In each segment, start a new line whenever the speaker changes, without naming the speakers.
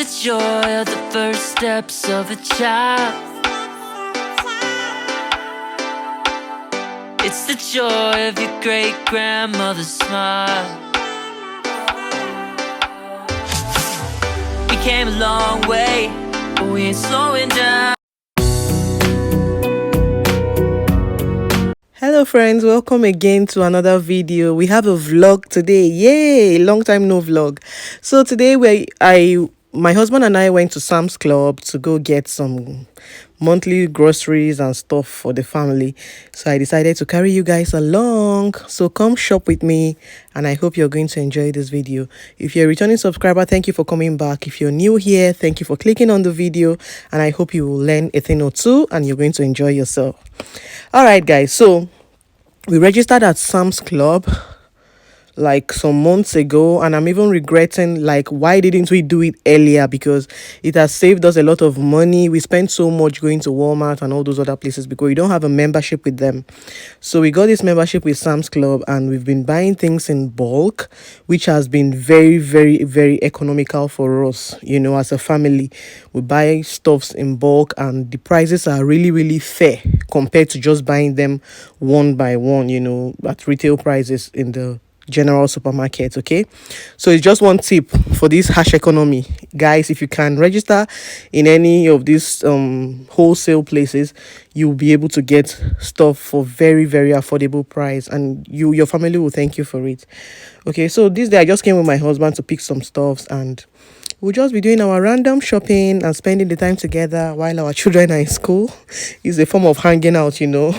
the joy of the first steps of a child. It's the joy of your great-grandmother's smile. We came a long way, but we ain't slowing down.
Hello friends, welcome again to another video. We have a vlog today. Yay, long time no vlog. So today my husband and I went to Sam's Club to go get some monthly groceries and stuff for the family. So I decided to carry you guys along. So come shop with me and I hope you're going to enjoy this video. If you're a returning subscriber, thank you for coming back. If you're new here, thank you for clicking on the video and I hope you will learn a thing or two and you're going to enjoy yourself. All right guys, so we registered at Sam's Club like some months ago and I'm even regretting like why didn't we do it earlier, because it has saved us a lot of money. We spent so much going to Walmart and all those other places because we don't have a membership with them. So we got this membership with Sam's Club and we've been buying things in bulk, which has been very, very, very economical for us. You know, as a family, we buy stuffs in bulk and the prices are really, really fair compared to just buying them one by one, you know, at retail prices in the general supermarket. Okay, so it's just one tip for this harsh economy, guys. If you can register in any of these wholesale places, you'll be able to get stuff for very, very affordable price and your family will thank you for it. Okay, so this day I just came with my husband to pick some stuffs and we'll just be doing our random shopping and spending the time together while our children are in school. It's a form of hanging out, you know.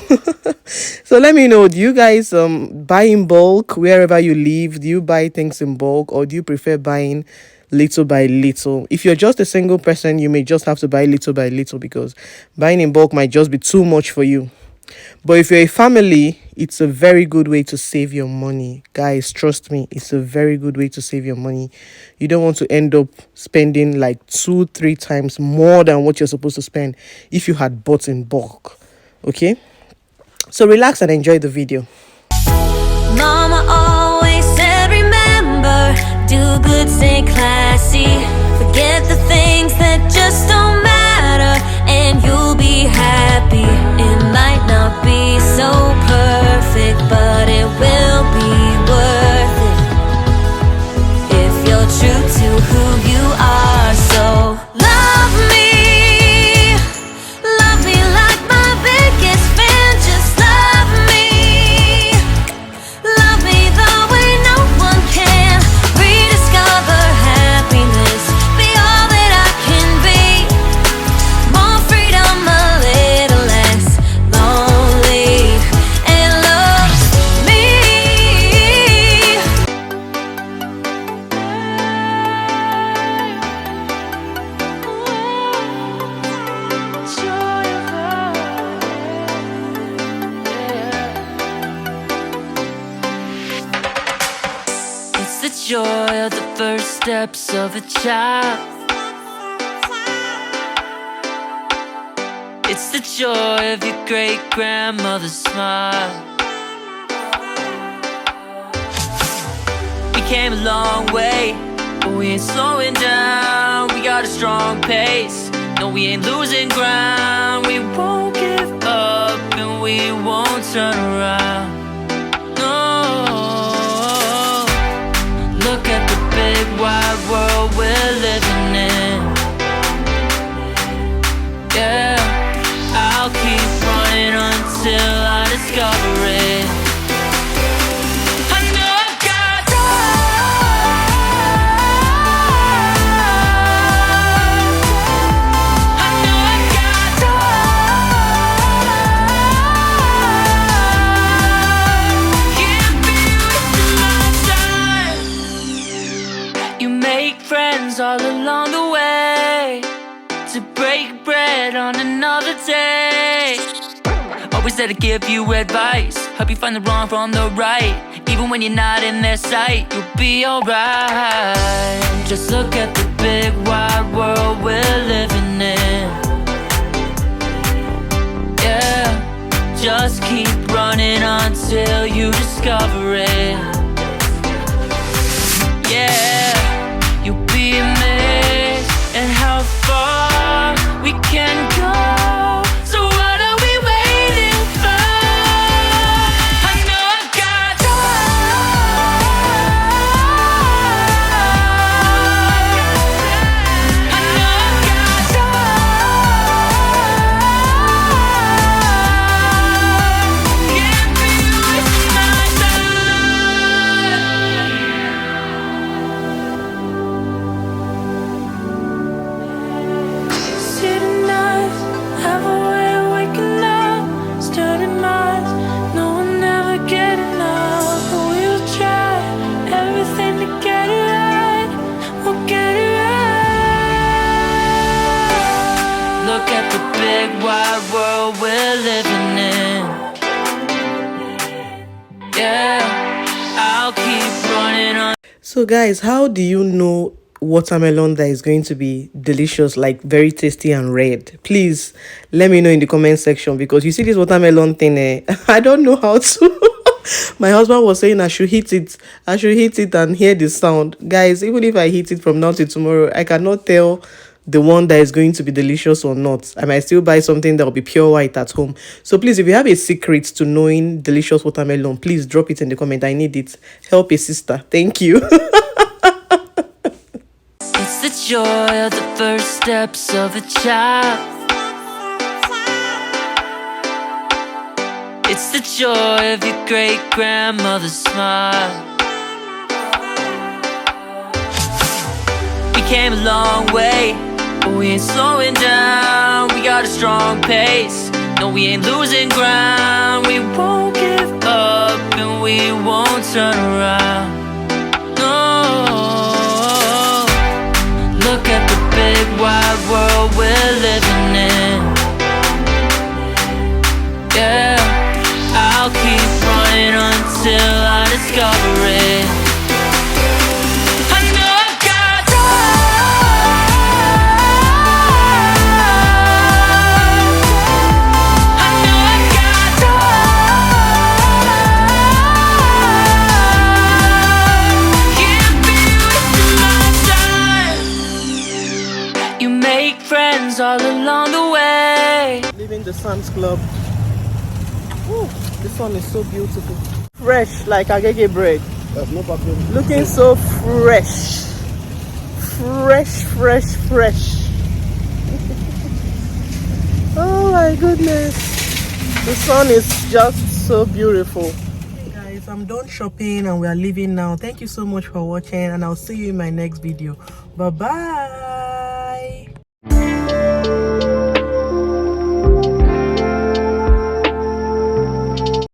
So let me know, do you guys buy in bulk wherever you live? Do you buy things in bulk or do you prefer buying little by little? If you're just a single person, you may just have to buy little by little because buying in bulk might just be too much for you. But if you're a family, it's a very good way to save your money. Guys, trust me, it's a very good way to save your money. You don't want to end up spending like 2-3 times more than what you're supposed to spend if you had bought in bulk. Okay? So relax and enjoy the video.
Mama always said, remember, do good, stay classy. Forget the things that just don't matter, and you'll be happy. It might not be so perfect, but it will be worth it if you're true to who you are. So love me like my biggest fan. Just love me the way no one can. Rediscover happiness, be all that I can be. More freedom, a little less lonely, and love me. It's the joy of the first steps of a child. It's the joy of your great-grandmother's smile. We came a long way, but we ain't slowing down. We got a strong pace, no, we ain't losing ground. We won't give up and we won't turn around. No, look at the big wide world we're living in. Yeah, I'll keep running until I discover it. I know I've got I know I've got can't be wasting my time. You make friends all along the way to break bread on another day. Always there to give you advice, help you find the wrong from the right. Even when you're not in their sight, you'll be alright. Just look at the big wide world we're living in. Yeah, just keep running until you discover it. Yeah, you'll be amazed wide world we're living in. Yeah, I'll keep running on.
So guys, how do you know watermelon that is going to be delicious, like very tasty and red? Please let me know in the comment section, because you see this watermelon thing, I don't know how to. My husband was saying I should hit it and hear the sound. Guys, even if I hit it from now till tomorrow, I cannot tell the one that is going to be delicious or not. I might still buy something that will be pure white at home. So please, if you have a secret to knowing delicious watermelon, please drop it in the comment. I need it. Help a sister. Thank you.
It's the joy of the first steps of a child. It's the joy of your great-grandmother's smile. We came a long way, but we ain't slowing down. We got a strong pace, no, we ain't losing ground. We won't give up and we won't turn around. No, look at the big wide world we're living in. Yeah, I'll keep running until I discover it. I know I've got I know I've got Give me my time. You make friends all along the way.
Leaving the Sam's Club. Ooh, this one is so beautiful. Fresh like agege bread.
There's no problem.
Looking so fresh. Fresh. Oh my goodness. The sun is just so beautiful. Hey guys, I'm done shopping and we are leaving now. Thank you so much for watching, and I'll see you in my next video. Bye bye.